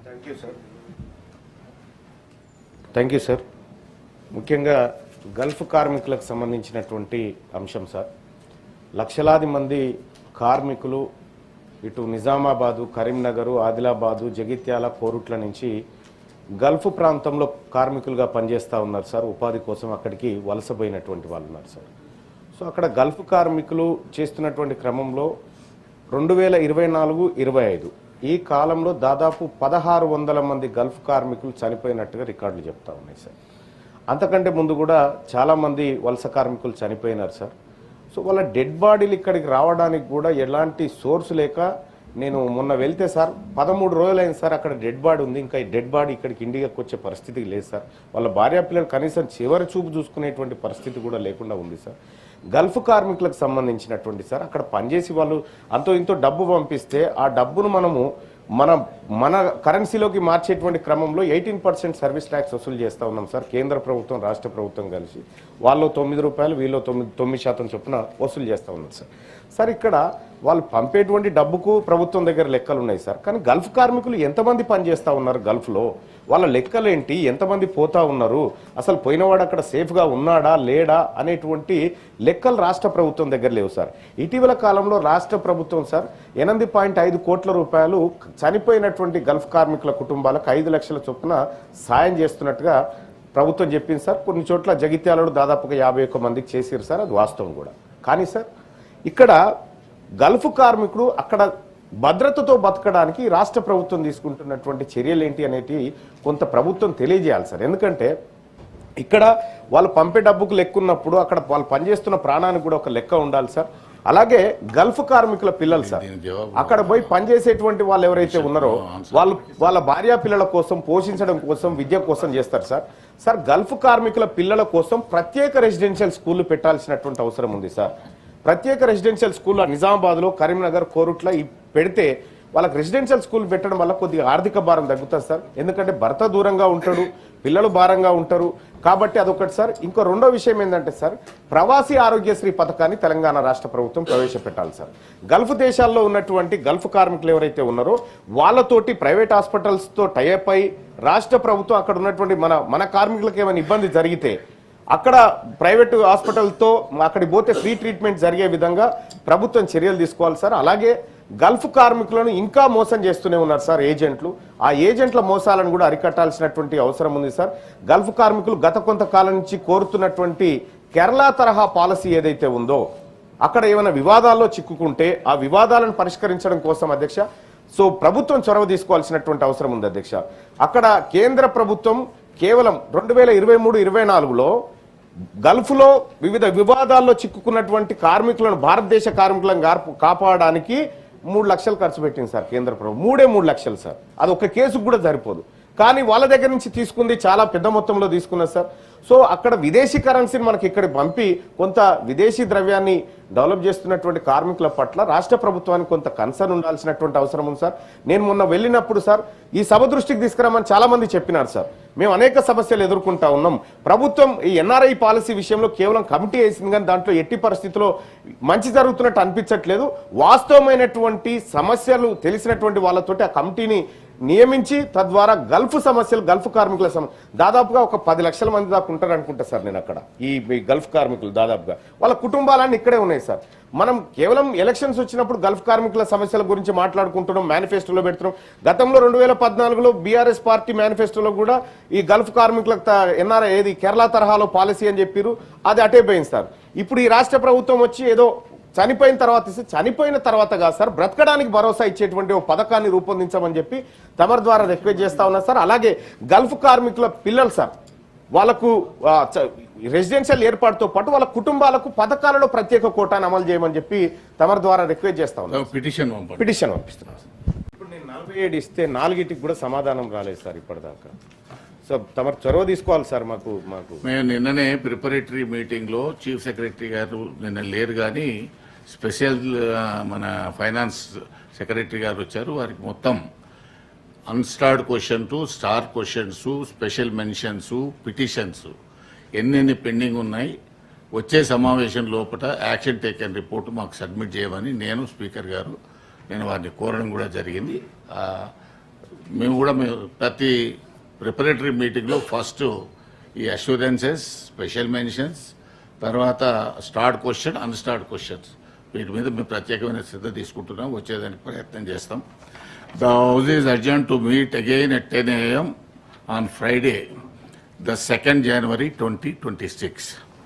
Thank you sir. ముఖ్యంగా Gulf కార్మికులకు సంబంధించినటువంటి అంశం సార్. లక్షలాది మంది కార్మికులు ఇటు నిజామాబాదు, కరీంనగరు, ఆదిలాబాదు, జగిత్యాల, కోరుట్ల నుంచి గల్ఫ్ ప్రాంతంలో కార్మికులుగా పనిచేస్తూ ఉన్నారు సార్. ఉపాధి కోసం అక్కడికి వలసపోయినటువంటి వాళ్ళు ఉన్నారు సార్. సో అక్కడ గల్ఫ్ కార్మికులు చేస్తున్నటువంటి క్రమంలో 2024-25 ఈ కాలంలో దాదాపు 1600 మంది గల్ఫ్ కార్మికులు చనిపోయినట్టుగా రికార్డులు చెప్తా ఉన్నాయి సార్. అంతకంటే ముందు కూడా చాలామంది వలస కార్మికులు చనిపోయినారు సార్. సో వాళ్ళ డెడ్ బాడీలు ఇక్కడికి రావడానికి కూడా ఎలాంటి సోర్స్ లేక నేను మొన్న వెళ్తే సార్ 13 రోజులైంది సార్. అక్కడ డెడ్ బాడీ ఉంది, ఇంకా ఈ డెడ్ బాడీ ఇక్కడికి ఇండియాకి వచ్చే పరిస్థితి లేదు సార్. వాళ్ళ భార్య పిల్లలు కనీసం చివరి చూపు చూసుకునేటువంటి పరిస్థితి కూడా లేకుండా ఉంది సార్. గల్ఫ్ కార్మికులకు సంబంధించినటువంటి సార్ అక్కడ పనిచేసి వాళ్ళు అంతో ఇంతో డబ్బు పంపిస్తే ఆ డబ్బును మనము మన కరెన్సీలోకి మార్చేటువంటి క్రమంలో 18% సర్వీస్ ట్యాక్స్ వసూలు చేస్తూ ఉన్నాం సార్. కేంద్ర ప్రభుత్వం, రాష్ట్ర ప్రభుత్వం కలిసి వాళ్ళు 9 రూపాయలు, వీళ్ళు 9% చొప్పున వసూలు చేస్తూ ఉన్నారు సార్. సార్ ఇక్కడ వాళ్ళు పంపేటువంటి డబ్బుకు ప్రభుత్వం దగ్గర లెక్కలు ఉన్నాయి సార్. కానీ గల్ఫ్ కార్మికులు ఎంతమంది పనిచేస్తూ ఉన్నారు గల్ఫ్లో, వాళ్ళ లెక్కలేంటి, ఎంతమంది పోతా ఉన్నారు, అసలు పోయినవాడు అక్కడ సేఫ్గా ఉన్నాడా లేడా అనేటువంటి లెక్కలు రాష్ట్ర ప్రభుత్వం దగ్గర లేవు సార్. ఇటీవల కాలంలో రాష్ట్ర ప్రభుత్వం సార్ 8.5 కోట్ల రూపాయలు చనిపోయినటువంటి గల్ఫ్ కార్మికుల కుటుంబాలకు 5 లక్షల చొప్పున సాయం చేస్తున్నట్టుగా ప్రభుత్వం చెప్పింది సార్. కొన్ని చోట్ల జగిత్యాలలో దాదాపుగా 51 మందికి చేసారు సార్, అది వాస్తవం కూడా. కానీ సార్ ఇక్కడ గల్ఫ్ కార్మికుడు అక్కడ భద్రతతో బతకడానికి రాష్ట్ర ప్రభుత్వం తీసుకుంటున్నటువంటి చర్యలు ఏంటి అనేది కొంత ప్రభుత్వం తెలియజేయాలి సార్. ఎందుకంటే ఇక్కడ వాళ్ళు పంపే డబ్బుకు లెక్క ఉన్నప్పుడు అక్కడ వాళ్ళు పనిచేస్తున్న ప్రాణానికి కూడా ఒక లెక్క ఉండాలి సార్. అలాగే గల్ఫ్ కార్మికుల పిల్లలు సార్ అక్కడ పోయి పనిచేసేటువంటి వాళ్ళు ఎవరైతే ఉన్నారో వాళ్ళ భార్యా పిల్లల కోసం, పోషించడం కోసం, విద్య కోసం చేస్తారు సార్. సార్ గల్ఫ్ కార్మికుల పిల్లల కోసం ప్రత్యేక రెసిడెన్షియల్ స్కూళ్లు పెట్టాల్సినటువంటి అవసరం ఉంది సార్. ప్రత్యేక రెసిడెన్షియల్ స్కూల్ నిజామాబాద్లో, కరీంనగర్, కోరుట్ల పెడితే వాళ్ళకి రెసిడెన్షియల్ స్కూల్ పెట్టడం వల్ల కొద్దిగా ఆర్థిక భారం తగ్గుతుంది సార్. ఎందుకంటే భర్త దూరంగా ఉంటాడు, పిల్లలు భారంగా ఉంటారు కాబట్టి అదొకటి సార్. ఇంకో రెండో విషయం ఏంటంటే సార్ ప్రవాసీ ఆరోగ్యశ్రీ పథకాన్ని తెలంగాణ రాష్ట్ర ప్రభుత్వం ప్రవేశపెట్టాలి సార్. గల్ఫ్ దేశాల్లో ఉన్నటువంటి గల్ఫ్ కార్మికులు ఎవరైతే ఉన్నారో వాళ్ళతోటి ప్రైవేట్ హాస్పిటల్స్తో టైఅప్ అయి రాష్ట్ర ప్రభుత్వం అక్కడ ఉన్నటువంటి మన కార్మికులకు ఏమైనా ఇబ్బంది జరిగితే అక్కడ ప్రైవేట్ హాస్పిటల్తో అక్కడికి పోతే ఫ్రీ ట్రీట్మెంట్ జరిగే విధంగా ప్రభుత్వం చర్యలు తీసుకోవాలి సార్. అలాగే గల్ఫ్ కార్మికులను ఇంకా మోసం చేస్తూనే ఉన్నారు సార్ ఏజెంట్లు. ఆ ఏజెంట్ల మోసాలను కూడా అరికట్టాల్సినటువంటి అవసరం ఉంది సార్. గల్ఫ్ కార్మికులు గత కొంతకాలం నుంచి కోరుతున్నటువంటి కేరళ తరహా పాలసీ ఏదైతే ఉందో అక్కడ ఏమైనా వివాదాల్లో చిక్కుకుంటే ఆ వివాదాలను పరిష్కరించడం కోసం అధ్యక్ష సో ప్రభుత్వం చొరవ తీసుకోవాల్సినటువంటి అవసరం ఉంది అధ్యక్ష. అక్కడ కేంద్ర ప్రభుత్వం కేవలం 2023-24లో గల్ఫ్లో వివిధ వివాదాల్లో చిక్కుకున్నటువంటి కార్మికులను, భారతదేశ కార్మికులను కాపాడడానికి 3 లక్షలు ఖర్చు పెట్టింది సార్ కేంద్ర ప్రభుత్వం. 3 లక్షలు సార్. అది ఒక కేసుకు కూడా సరిపోదు. కానీ వాళ్ళ దగ్గర నుంచి తీసుకుంది చాలా పెద్ద మొత్తంలో తీసుకున్నారు సార్. సో అక్కడ విదేశీ కరెన్సీని మనకి ఇక్కడ పంపి కొంత విదేశీ ద్రవ్యాన్ని డెవలప్ చేస్తున్నటువంటి కార్మికుల పట్ల రాష్ట్ర ప్రభుత్వానికి కొంత కన్సర్న్ ఉండాల్సినటువంటి అవసరం ఉంది సార్. నేను మొన్న వెళ్ళినప్పుడు సార్ ఈ సభ దృష్టికి తీసుకురామని చాలా మంది చెప్పినారు సార్. మేము అనేక సమస్యలు ఎదుర్కొంటా ఉన్నాం. ప్రభుత్వం ఈ ఎన్ఆర్ఐ పాలసీ విషయంలో కేవలం కమిటీ వేసింది కానీ దాంట్లో ఎట్టి పరిస్థితుల్లో మంచి జరుగుతున్నట్టు అనిపించట్లేదు. వాస్తవమైనటువంటి సమస్యలు తెలిసినటువంటి వాళ్ళతోటి ఆ కమిటీని నియమించి తద్వారా గల్ఫ్ సమస్యలు, గల్ఫ్ కార్మికుల దాదాపుగా ఒక 10 లక్షల మంది దాకా ఉంటారు అనుకుంటా సార్. నేను అక్కడ ఈ గల్ఫ్ కార్మికులు దాదాపుగా వాళ్ళ కుటుంబాలన్నీ ఇక్కడే ఉన్నాయి సార్. మనం కేవలం ఎలక్షన్స్ వచ్చినప్పుడు గల్ఫ్ కార్మికుల సమస్యల గురించి మాట్లాడుకుంటున్నాం, మేనిఫెస్టోలో పెడుతున్నాం. గతంలో 2014లో బీఆర్ఎస్ పార్టీ మేనిఫెస్టోలో కూడా ఈ గల్ఫ్ కార్మికులకు ఎన్ఆర్ఐ ఏది కేరళ తరహాలో పాలసీ అని చెప్పారు, అది అటే పోయింది సార్. ఇప్పుడు ఈ రాష్ట్ర ప్రభుత్వం వచ్చి ఏదో చనిపోయిన తర్వాత కాదు సార్, బ్రతకడానికి భరోసా ఇచ్చేటువంటి ఒక పథకాన్ని రూపొందించమని చెప్పి తమరి ద్వారా రిక్వెస్ట్ చేస్తా ఉన్నారు సార్. అలాగే గల్ఫ్ కార్మికుల పిల్లలు సార్ వాళ్ళకు రెసిడెన్షియల్ ఏర్పాటుతో పాటు వాళ్ళ కుటుంబాలకు పథకాలలో ప్రత్యేక కోటాను అమలు చేయమని చెప్పి తమరి ద్వారా రిక్వెస్ట్ చేస్తా ఉన్నాం. పిటిషన్ పంపిస్తున్నాం. ఇప్పుడు నేను 47 ఇస్తే 4టికి కూడా సమాధానం రాలేదు సార్ ఇప్పటిదాకా. సో తమరు చొరవ తీసుకోవాలి సార్. మాకు మేము నిన్ననే ప్రిపరేటరీ మీటింగ్లో చీఫ్ సెక్రటరీ గారు నిన్న లేరు కానీ స్పెషల్ మన ఫైనాన్స్ సెక్రటరీ గారు వచ్చారు. వారికి మొత్తం unstarred questions, star questions, special mentions, petitions ఎన్నెన్ని పెండింగ్ ఉన్నాయి, వచ్చే సమావేశం లోపల యాక్షన్ టేకన్ రిపోర్టు మాకు సబ్మిట్ చేయమని నేను స్పీకర్ గారు నేను వారిని కోరడం కూడా జరిగింది. మేము కూడా ప్రతి ప్రిపరేటరీ మీటింగ్లో ఫస్ట్ ఈ అష్యూరెన్సెస్, స్పెషల్ మెన్షన్స్, తర్వాత స్టార్ట్ క్వశ్చన్, అన్స్టార్ట్ క్వశ్చన్స్, వీటి మీద మేము ప్రత్యేకమైన శ్రద్ధ తీసుకుంటున్నాం. వచ్చేదానికి ప్రయత్నం చేస్తాం. The house is urgent to meet again at 10 AM on Friday, the 2nd January 2026.